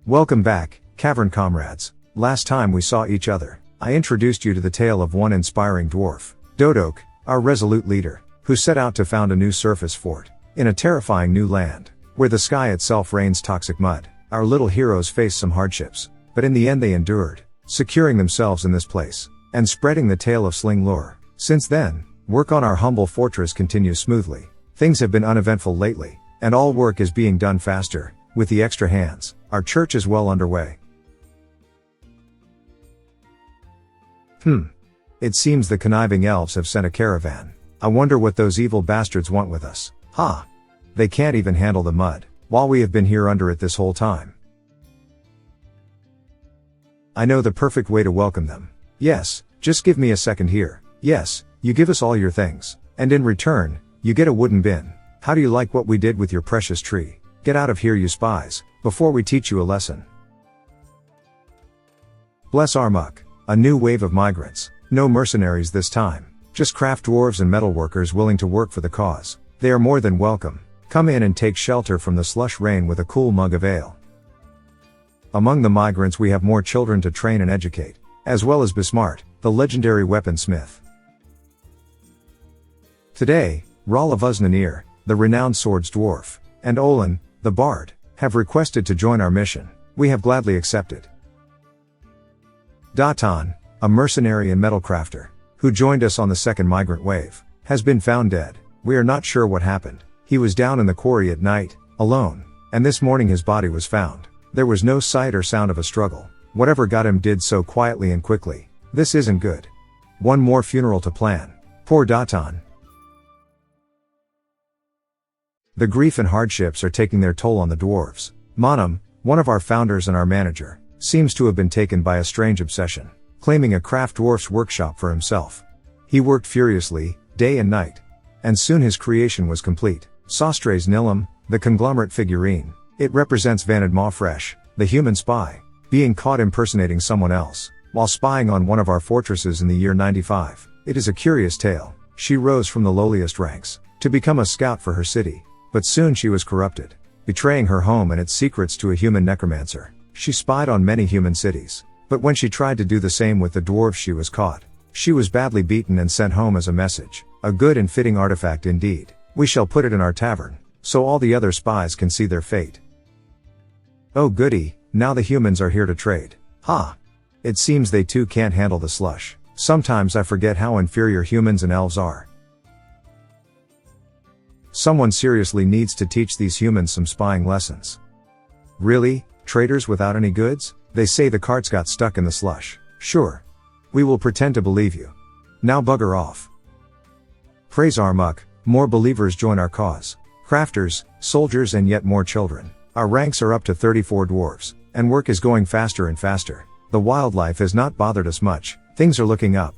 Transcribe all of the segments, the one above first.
Welcome back, cavern comrades. Last time we saw each other, I introduced you to the tale of one inspiring dwarf, Dodok, our resolute leader, who set out to found a new surface fort, in a terrifying new land, where the sky itself rains toxic mud. Our little heroes faced some hardships, but in the end they endured, securing themselves in this place, and spreading the tale of SlingLure. Since then, work on our humble fortress continues smoothly. Things have been uneventful lately, and all work is being done faster, with the extra hands. Our church is well underway. It seems the conniving elves have sent a caravan. I wonder what those evil bastards want with us. They can't even handle the mud, while we have been here under it this whole time. I know the perfect way to welcome them. Yes, just give me a second here. Yes, you give us all your things, and in return, you get a wooden bin. How do you like what we did with your precious tree? Get out of here, you spies, before we teach you a lesson. Bless our muck. A new wave of migrants. No mercenaries this time. Just craft dwarves and metalworkers willing to work for the cause. They are more than welcome. Come in and take shelter from the slush rain with a cool mug of ale. Among the migrants we have more children to train and educate, as well as Bismart, the legendary weaponsmith. Today, Rala Vuznanir, the renowned swords dwarf, and Olin, the bard, have requested to join our mission. We have gladly accepted. Datan, a mercenary and metal crafter, who joined us on the second migrant wave, has been found dead. We are not sure what happened. He was down in the quarry at night, alone, and this morning his body was found. There was no sight or sound of a struggle. Whatever got him did so quietly and quickly. This isn't good. One more funeral to plan. Poor Datan. The grief and hardships are taking their toll on the dwarves. Manam, one of our founders and our manager, seems to have been taken by a strange obsession, claiming a craft dwarf's workshop for himself. He worked furiously, day and night. And soon his creation was complete. Sostres Nilam, the conglomerate figurine. It represents Vanad Mawfresh, the human spy, being caught impersonating someone else, while spying on one of our fortresses in the year 95. It is a curious tale. She rose from the lowliest ranks, to become a scout for her city. But soon she was corrupted, betraying her home and its secrets to a human necromancer. She spied on many human cities, but when she tried to do the same with the dwarves she was caught. She was badly beaten and sent home as a message. A good and fitting artifact indeed. We shall put it in our tavern, so all the other spies can see their fate. Oh goody, now the humans are here to trade. It seems they too can't handle the slush. Sometimes I forget how inferior humans and elves are. Someone seriously needs to teach these humans some spying lessons. Really? Traders without any goods? They say the carts got stuck in the slush. Sure. We will pretend to believe you. Now bugger off. Praise our muck, more believers join our cause. Crafters, soldiers and yet more children. Our ranks are up to 34 dwarves, and work is going faster and faster. The wildlife has not bothered us much. Things are looking up.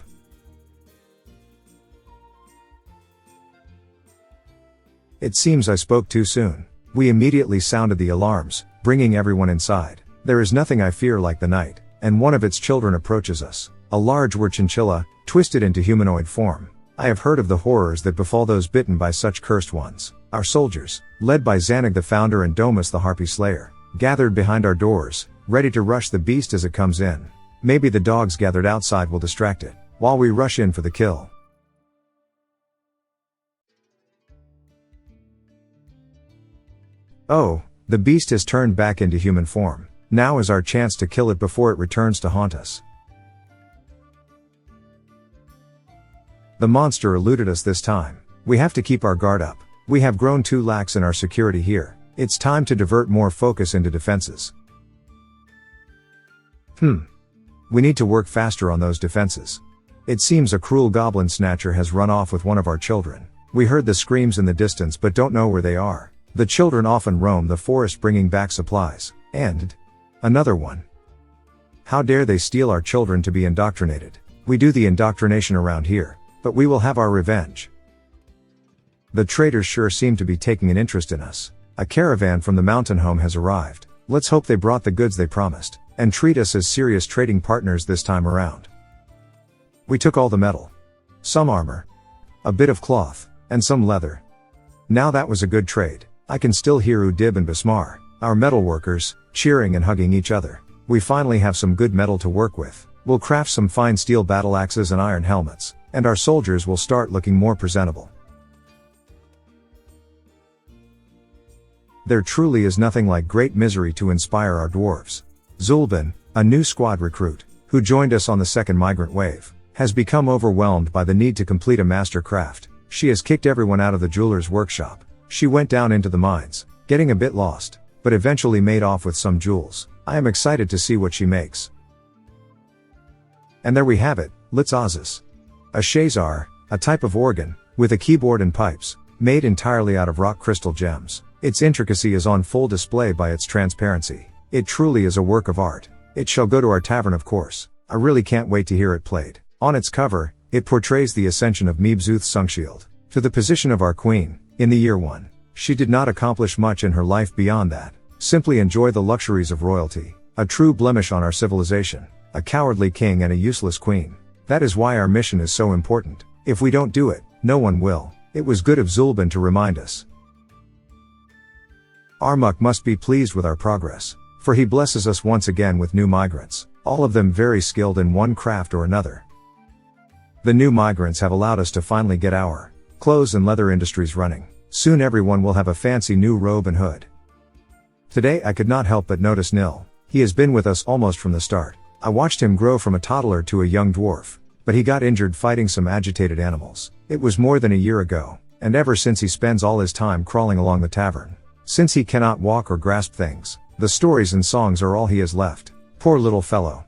It seems I spoke too soon. We immediately sounded the alarms, bringing everyone inside. There is nothing I fear like the night, and one of its children approaches us. A large chinchilla, twisted into humanoid form. I have heard of the horrors that befall those bitten by such cursed ones. Our soldiers, led by Xanog the founder and Domus the harpy slayer, gathered behind our doors, ready to rush the beast as it comes in. Maybe the dogs gathered outside will distract it, while we rush in for the kill. Oh, the beast has turned back into human form. Now is our chance to kill it before it returns to haunt us. The monster eluded us this time. We have to keep our guard up. We have grown too lax in our security here. It's time to divert more focus into defenses. We need to work faster on those defenses. It seems a cruel goblin snatcher has run off with one of our children. We heard the screams in the distance but don't know where they are. The children often roam the forest bringing back supplies. And another one. How dare they steal our children to be indoctrinated? We do the indoctrination around here, but we will have our revenge. The traders sure seem to be taking an interest in us. A caravan from the mountain home has arrived. Let's hope they brought the goods they promised, and treat us as serious trading partners this time around. We took all the metal, some armor, a bit of cloth, and some leather. Now that was a good trade. I can still hear Udib and Bismar. Our metalworkers, cheering and hugging each other. We finally have some good metal to work with. We'll craft some fine steel battle axes and iron helmets, and our soldiers will start looking more presentable. There truly is nothing like great misery to inspire our dwarves. Zulbin, a new squad recruit, who joined us on the second migrant wave, has become overwhelmed by the need to complete a master craft. She has kicked everyone out of the jeweler's workshop. She went down into the mines, getting a bit lost, but eventually made off with some jewels. I am excited to see what she makes. And there we have it, Litzazis. A shazar, a type of organ, with a keyboard and pipes, made entirely out of rock crystal gems. Its intricacy is on full display by its transparency. It truly is a work of art. It shall go to our tavern, of course. I really can't wait to hear it played. On its cover, it portrays the ascension of Meebzuth's Sungshield to the position of our queen, in the year 1. She did not accomplish much in her life beyond that. Simply enjoy the luxuries of royalty. A true blemish on our civilization. A cowardly king and a useless queen. That is why our mission is so important. If we don't do it, no one will. It was good of Zulbin to remind us. Armuk must be pleased with our progress, for he blesses us once again with new migrants, all of them very skilled in one craft or another. The new migrants have allowed us to finally get our clothes and leather industries running. Soon everyone will have a fancy new robe and hood. Today I could not help but notice Nil. He has been with us almost from the start. I watched him grow from a toddler to a young dwarf, but he got injured fighting some agitated animals. It was more than a year ago, and ever since he spends all his time crawling along the tavern. Since he cannot walk or grasp things, the stories and songs are all he has left. Poor little fellow.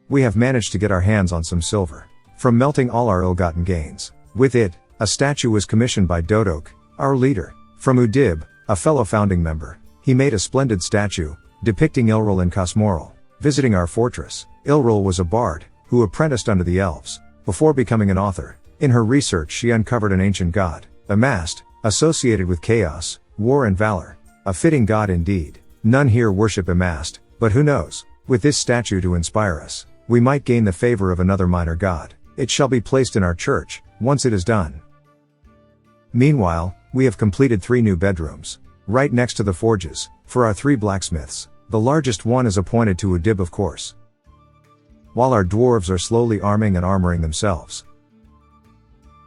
We have managed to get our hands on some silver, from melting all our ill-gotten gains. With it, a statue was commissioned by Dodok, our leader. From Udib, a fellow founding member, he made a splendid statue, depicting Ilril and Cosmoril, visiting our fortress. Ilril was a bard, who apprenticed under the elves, before becoming an author. In her research she uncovered an ancient god, Amast, associated with chaos, war and valor. A fitting god indeed. None here worship Amast, but who knows? With this statue to inspire us, we might gain the favor of another minor god. It shall be placed in our church, once it is done. Meanwhile, we have completed 3 new bedrooms, right next to the forges, for our 3 blacksmiths. The largest one is appointed to Udib, of course, while our dwarves are slowly arming and armoring themselves.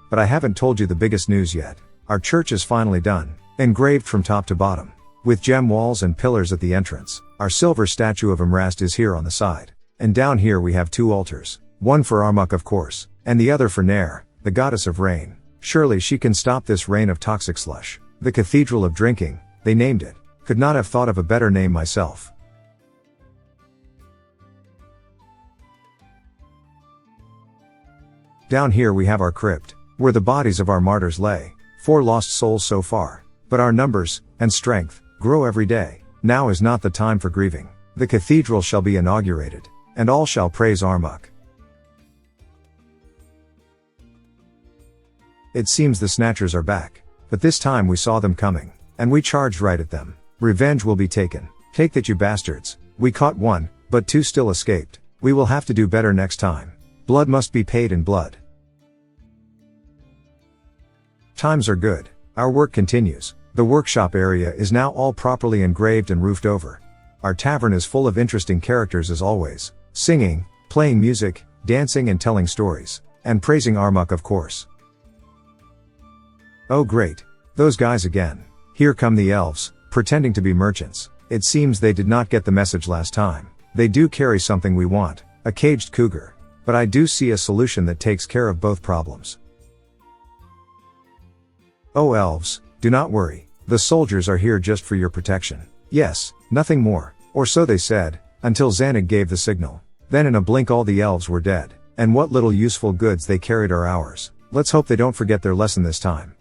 But I haven't told you the biggest news yet. Our church is finally done, engraved from top to bottom, with gem walls and pillars at the entrance. Our silver statue of Amrast is here on the side, and down here we have 2 altars, one for Armuk of course, and the other for Nair, the goddess of rain. Surely she can stop this rain of toxic slush. The Cathedral of Drinking, they named it. Could not have thought of a better name myself. Down here we have our crypt, where the bodies of our martyrs lay. 4 lost souls so far. But our numbers, and strength, grow every day. Now is not the time for grieving. The cathedral shall be inaugurated, and all shall praise Armuk. It seems the Snatchers are back. But this time we saw them coming, and we charged right at them. Revenge will be taken. Take that, you bastards. We caught 1, but 2 still escaped. We will have to do better next time. Blood must be paid in blood. Times are good. Our work continues. The workshop area is now all properly engraved and roofed over. Our tavern is full of interesting characters as always. Singing, playing music, dancing and telling stories. And praising Armuk of course. Oh great. Those guys again. Here come the elves, pretending to be merchants. It seems they did not get the message last time. They do carry something we want, a caged cougar. But I do see a solution that takes care of both problems. Oh elves, do not worry. The soldiers are here just for your protection. Yes, nothing more. Or so they said, until Xanig gave the signal. Then in a blink all the elves were dead. And what little useful goods they carried are ours. Let's hope they don't forget their lesson this time.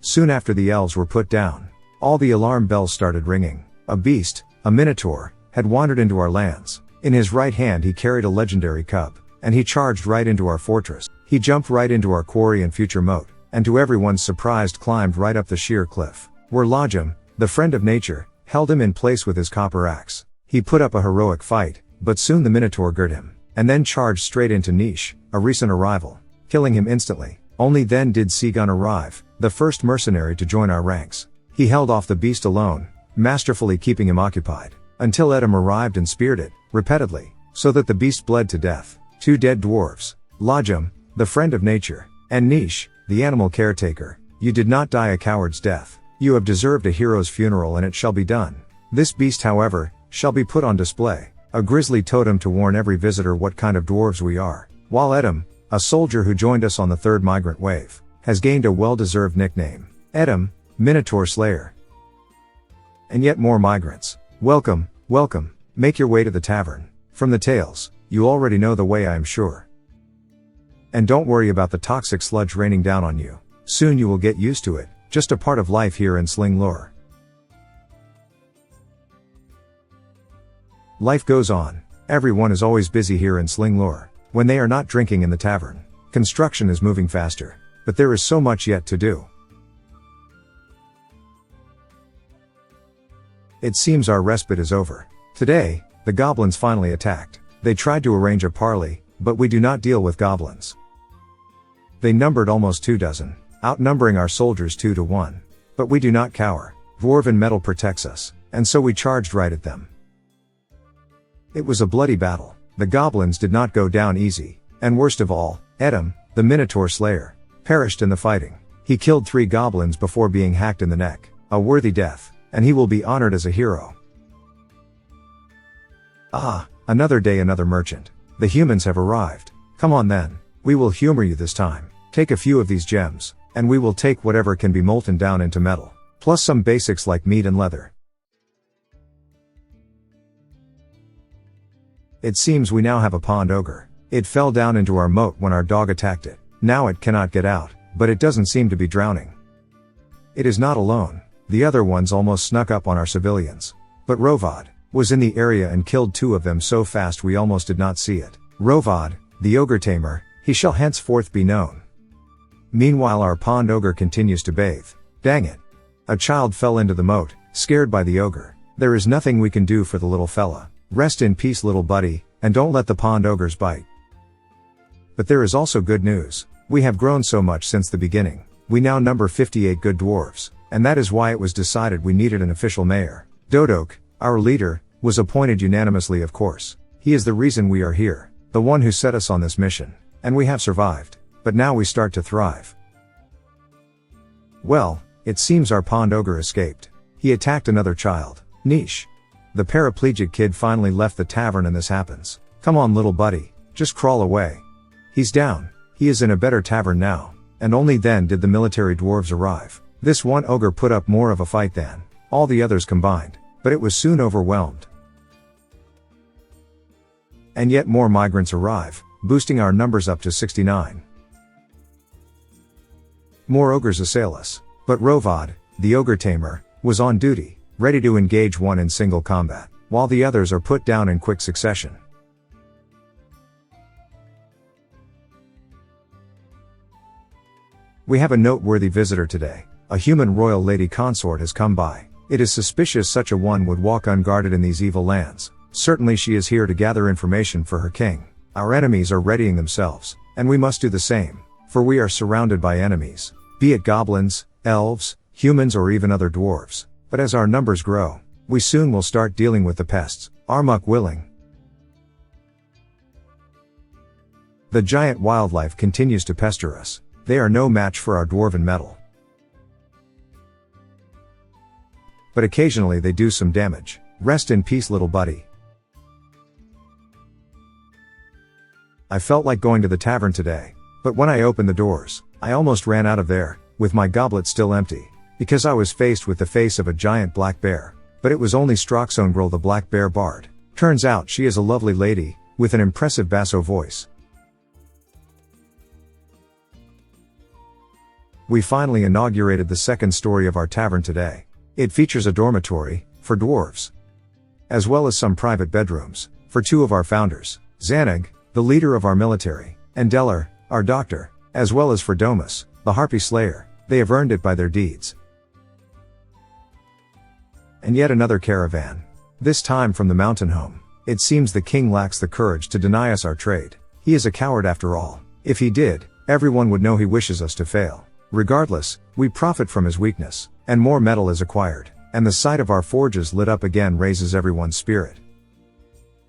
Soon after the elves were put down, all the alarm bells started ringing. A beast, a minotaur, had wandered into our lands. In his right hand he carried a legendary cub, and he charged right into our fortress. He jumped right into our quarry and future moat, and to everyone's surprise climbed right up the sheer cliff, where Lajam, the friend of nature, held him in place with his copper axe. He put up a heroic fight, but soon the minotaur girt him, and then charged straight into Nish, a recent arrival, killing him instantly. Only then did Seagun arrive, the first mercenary to join our ranks. He held off the beast alone, masterfully keeping him occupied, until Edom arrived and speared it, repeatedly, so that the beast bled to death. 2 dead dwarves, Lajum, the friend of nature, and Nish, the animal caretaker. You did not die a coward's death. You have deserved a hero's funeral, and it shall be done. This beast, however, shall be put on display, a grisly totem to warn every visitor what kind of dwarves we are. While Edom, a soldier who joined us on the 3rd migrant wave, has gained a well-deserved nickname, Edom, Minotaur Slayer. And yet more migrants. Welcome, welcome, make your way to the tavern. From the tales, you already know the way, I am sure. And don't worry about the toxic sludge raining down on you. Soon you will get used to it, just a part of life here in SlingLure. Life goes on. Everyone is always busy here in SlingLure, when they are not drinking in the tavern. Construction is moving faster, but there is so much yet to do. It seems our respite is over. Today, the goblins finally attacked. They tried to arrange a parley, but we do not deal with goblins. They numbered almost 2 dozen, outnumbering our soldiers 2 to 1. But we do not cower. Dwarven metal protects us, and so we charged right at them. It was a bloody battle. The goblins did not go down easy, and worst of all, Edom, the Minotaur Slayer, perished in the fighting. He killed 3 goblins before being hacked in the neck, a worthy death, and he will be honored as a hero. Ah, another day, another merchant. The humans have arrived. Come on then, we will humor you this time. Take a few of these gems, and we will take whatever can be molten down into metal, plus some basics like meat and leather. It seems we now have a pond ogre. It fell down into our moat when our dog attacked it. Now it cannot get out, but it doesn't seem to be drowning. It is not alone. The other ones almost snuck up on our civilians. But Rovad was in the area and killed 2 of them so fast we almost did not see it. Rovad, the ogre tamer, he shall henceforth be known. Meanwhile our pond ogre continues to bathe. Dang it. A child fell into the moat, scared by the ogre. There is nothing we can do for the little fella. Rest in peace, little buddy, and don't let the pond ogres bite. But there is also good news. We have grown so much since the beginning. We now number 58 good dwarves, and that is why it was decided we needed an official mayor. Dodok, our leader, was appointed unanimously, of course. He is the reason we are here, the one who set us on this mission, and we have survived. But now we start to thrive. Well, it seems our pond ogre escaped. He attacked another child, Nish. The paraplegic kid finally left the tavern and this happens. Come on, little buddy, just crawl away. He's down. He is in a better tavern now. And only then did the military dwarves arrive. This one ogre put up more of a fight than all the others combined, but it was soon overwhelmed. And yet more migrants arrive, boosting our numbers up to 69. More ogres assail us, but Rovad, the ogre tamer, was on duty, ready to engage one in single combat, while the others are put down in quick succession. We have a noteworthy visitor today. A human royal lady consort has come by. It is suspicious such a one would walk unguarded in these evil lands. Certainly she is here to gather information for her king. Our enemies are readying themselves, and we must do the same, for we are surrounded by enemies, be it goblins, elves, humans or even other dwarves. But as our numbers grow, we soon will start dealing with the pests, our muck willing. The giant wildlife continues to pester us. They are no match for our dwarven metal. But occasionally they do some damage. Rest in peace, little buddy. I felt like going to the tavern today, but when I opened the doors, I almost ran out of there, with my goblet still empty, because I was faced with the face of a giant black bear. But it was only Stroxongrel the black bear bard. Turns out she is a lovely lady, with an impressive basso voice. We finally inaugurated the second story of our tavern today. It features a dormitory, for dwarves, as well as some private bedrooms, for 2 of our founders, Zanig, the leader of our military, and Deller, our doctor, as well as for Domus, the harpy slayer. They have earned it by their deeds. And yet another caravan. This time from the mountain home. It seems the king lacks the courage to deny us our trade. He is a coward after all. If he did, everyone would know he wishes us to fail. Regardless, we profit from his weakness, and more metal is acquired. and the sight of our forges lit up again raises everyone's spirit.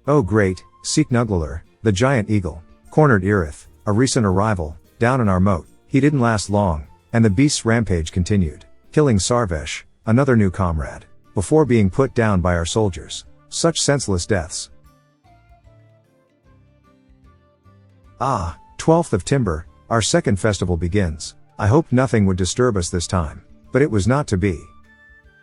Oh great, SlingLure, the giant eagle, cornered Irith, a recent arrival, down in our moat. He didn't last long, and the beast's rampage continued, killing Sarvesh, another new comrade, before being put down by our soldiers. Such senseless deaths. 12th of Timber, our second festival begins. I hoped nothing would disturb us this time, but it was not to be.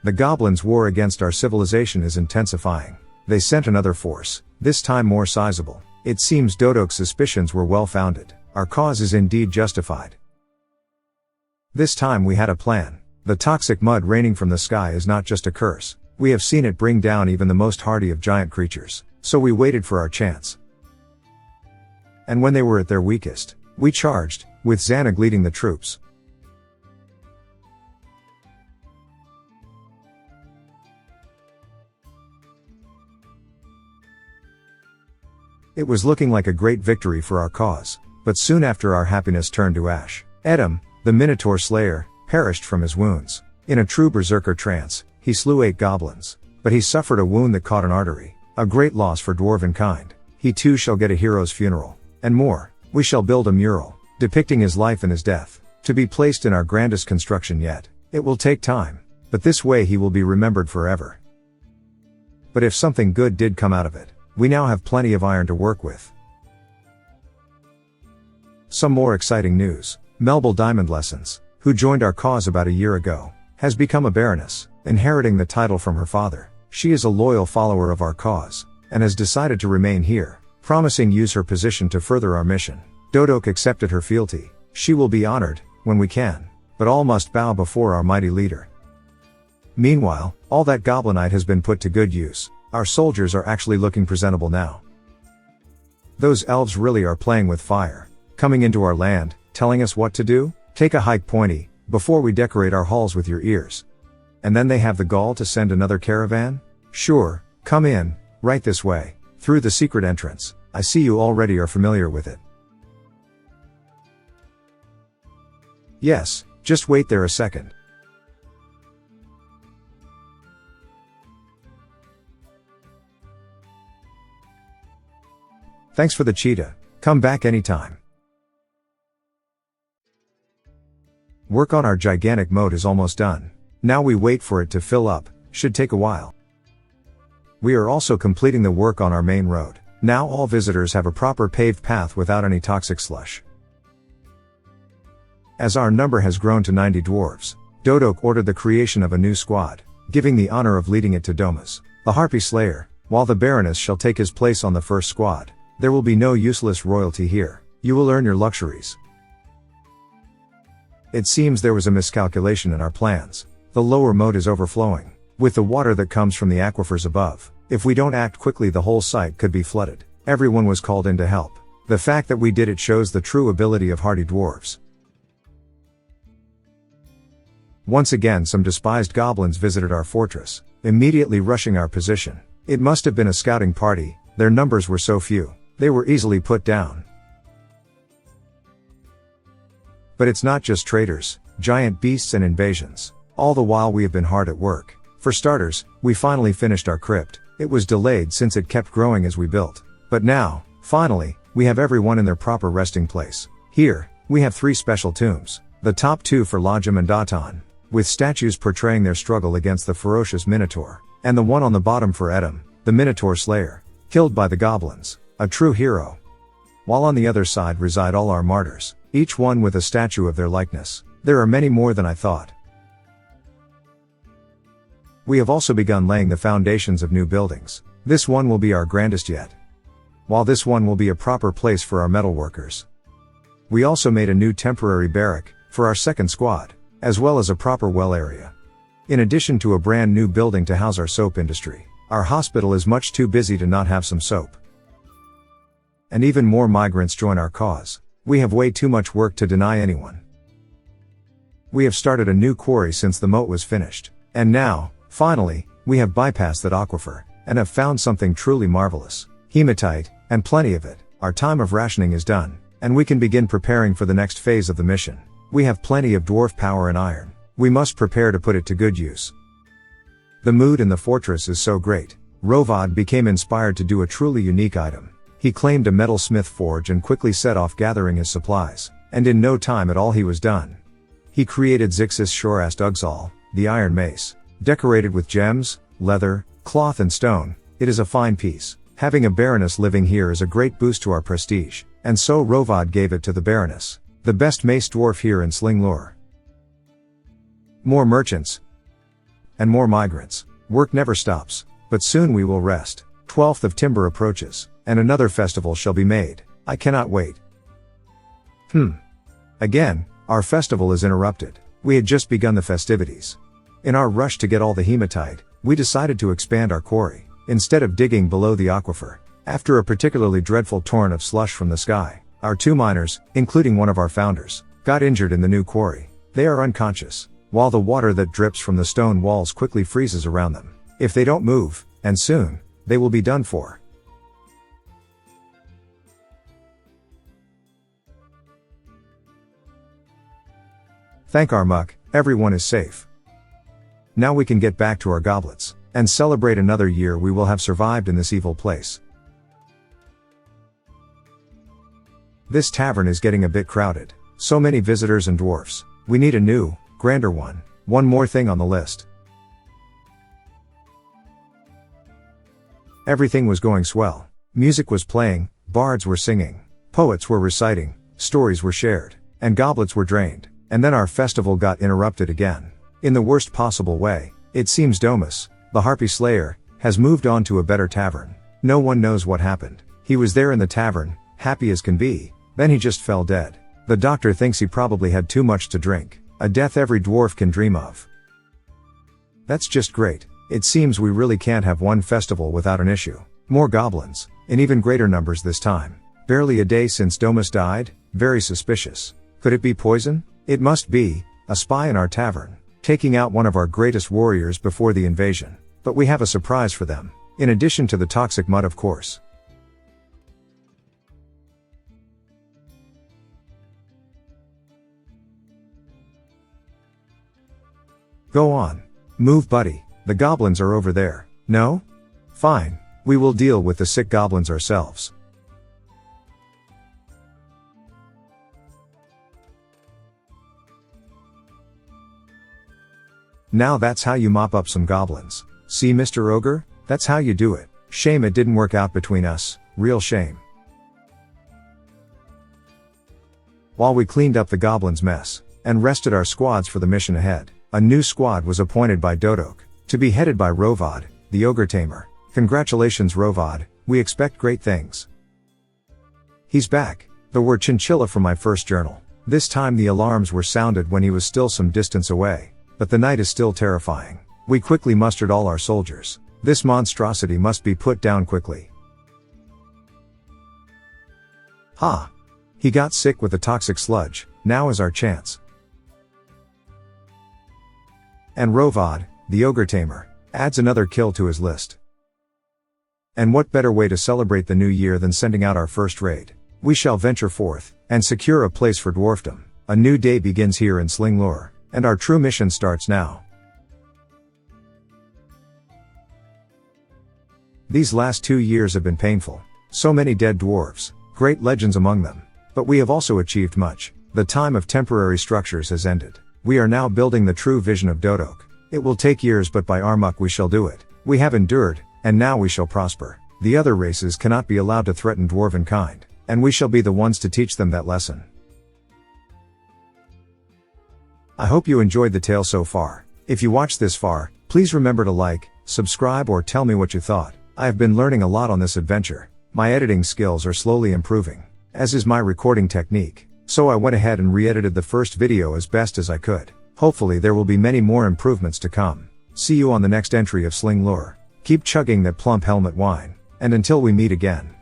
The goblins' war against our civilization is intensifying. They sent another force, this time more sizable. It seems Dodok's suspicions were well founded. Our cause is indeed justified. This time we had a plan. The toxic mud raining from the sky is not just a curse. We have seen it bring down even the most hardy of giant creatures. So we waited for our chance. And when they were at their weakest, we charged, with Xanag leading the troops. It was looking like a great victory for our cause, but soon after our happiness turned to ash. Edom, the minotaur slayer, perished from his wounds. In a true berserker trance, he slew 8 goblins, but he suffered a wound that caught an artery, a great loss for dwarven kind. He too shall get a hero's funeral, and more. We shall build a mural, depicting his life and his death, to be placed in our grandest construction yet. It will take time, but this way he will be remembered forever. But if something good did come out of it, we now have plenty of iron to work with. Some more exciting news. Melbel Diamond Lessons, who joined our cause about a year ago, has become a baroness, inheriting the title from her father. She is a loyal follower of our cause, and has decided to remain here, promising use her position to further our mission. Dodok accepted her fealty. She will be honored, when we can, but all must bow before our mighty leader. Meanwhile, all that goblinite has been put to good use. Our soldiers are actually looking presentable now. Those elves really are playing with fire, coming into our land, telling us what to do. Take a hike, Pointy, before we decorate our halls with your ears. And then they have the gall to send another caravan? Sure, come in, right this way, through the secret entrance. I see you already are familiar with it. Yes, just wait there a second. Thanks for the cheetah. Come back anytime. Work on our gigantic moat is almost done. Now we wait for it to fill up, should take a while. We are also completing the work on our main road. Now all visitors have a proper paved path without any toxic slush. As our number has grown to 90 dwarves, Dodok ordered the creation of a new squad, giving the honor of leading it to Domas, the Harpy Slayer, while the Baroness shall take his place on the first squad. There will be no useless royalty here. You will earn your luxuries. It seems there was a miscalculation in our plans. The lower moat is overflowing, with the water that comes from the aquifers above. If we don't act quickly, the whole site could be flooded. Everyone was called in to help. The fact that we did it shows the true ability of hardy dwarves. Once again some despised goblins visited our fortress, immediately rushing our position. It must have been a scouting party, their numbers were so few. They were easily put down. But it's not just traitors, giant beasts and invasions. All the while we have been hard at work. For starters, we finally finished our crypt. It was delayed since it kept growing as we built. But now, finally, we have everyone in their proper resting place. Here, we have 3 special tombs. The top 2 for Lajam and Datan, with statues portraying their struggle against the ferocious minotaur. And the one on the bottom for Edom, the minotaur slayer, killed by the goblins. A true hero. While on the other side reside all our martyrs, each one with a statue of their likeness. There are many more than I thought. We have also begun laying the foundations of new buildings. This one will be our grandest yet, while this one will be a proper place for our metalworkers. We also made a new temporary barrack for our second squad, as well as a proper well area. In addition to a brand new building to house our soap industry, our hospital is much too busy to not have some soap. And even more migrants join our cause. We have way too much work to deny anyone. We have started a new quarry since the moat was finished. And now, finally, we have bypassed that aquifer, and have found something truly marvelous. Hematite, and plenty of it. Our time of rationing is done, and we can begin preparing for the next phase of the mission. We have plenty of dwarf power and iron. We must prepare to put it to good use. The mood in the fortress is so great. Rovad became inspired to do a truly unique item. He claimed a metalsmith forge and quickly set off gathering his supplies, and in no time at all he was done. He created Zixis Shorast Ugsal, the iron mace. Decorated with gems, leather, cloth and stone, it is a fine piece. Having a baroness living here is a great boost to our prestige, and so Rovad gave it to the baroness. The best mace dwarf here in SlingLure. More merchants. And more migrants. Work never stops, but soon we will rest. 12th of Timber approaches, and another festival shall be made. I cannot wait. Again, our festival is interrupted. We had just begun the festivities. In our rush to get all the hematite, we decided to expand our quarry, instead of digging below the aquifer. After a particularly dreadful torrent of slush from the sky, our 2 miners, including one of our founders, got injured in the new quarry. They are unconscious, while the water that drips from the stone walls quickly freezes around them. If they don't move, and soon, they will be done for. Thank our muck, everyone is safe. Now we can get back to our goblets, and celebrate another year we will have survived in this evil place. This tavern is getting a bit crowded. So many visitors and dwarfs. We need a new, grander one. One more thing on the list. Everything was going swell. Music was playing, bards were singing, poets were reciting, stories were shared, and goblets were drained. And then our festival got interrupted again. In the worst possible way. It seems Domus, the Harpy Slayer, has moved on to a better tavern. No one knows what happened. He was there in the tavern, happy as can be, then he just fell dead. The doctor thinks he probably had too much to drink. A death every dwarf can dream of. That's just great. It seems we really can't have one festival without an issue. More goblins, in even greater numbers this time. Barely a day since Domus died, very suspicious. Could it be poison? It must be, a spy in our tavern, taking out one of our greatest warriors before the invasion. But we have a surprise for them. In addition to the toxic mud, of course. Go on. Move, buddy. The goblins are over there. No? Fine. We will deal with the sick goblins ourselves. Now that's how you mop up some goblins. See, Mr. Ogre? That's how you do it. Shame it didn't work out between us. Real shame. While we cleaned up the goblins' mess, and rested our squads for the mission ahead, a new squad was appointed by Dodok, to be headed by Rovad, the ogre tamer. Congratulations, Rovad, we expect great things. He's back. The word chinchilla from my first journal. This time the alarms were sounded when he was still some distance away. But the night is still terrifying. We quickly mustered all our soldiers. This monstrosity must be put down quickly. Ha! He got sick with the toxic sludge. Now is our chance. And Rovad, the ogre tamer, adds another kill to his list. And what better way to celebrate the new year than sending out our first raid? We shall venture forth, and secure a place for dwarfdom. A new day begins here in SlingLure. And our true mission starts now. These last 2 years have been painful. So many dead dwarves, great legends among them. But we have also achieved much. The time of temporary structures has ended. We are now building the true vision of Dodok. It will take years, but by our muck we shall do it. We have endured, and now we shall prosper. The other races cannot be allowed to threaten dwarven kind, and we shall be the ones to teach them that lesson. I hope you enjoyed the tale so far. If you watched this far, please remember to like, subscribe, or tell me what you thought. I have been learning a lot on this adventure. My editing skills are slowly improving, as is my recording technique. So I went ahead and re-edited the first video as best as I could. Hopefully there will be many more improvements to come. See you on the next entry of SlingLure. Keep chugging that plump helmet wine. And until we meet again.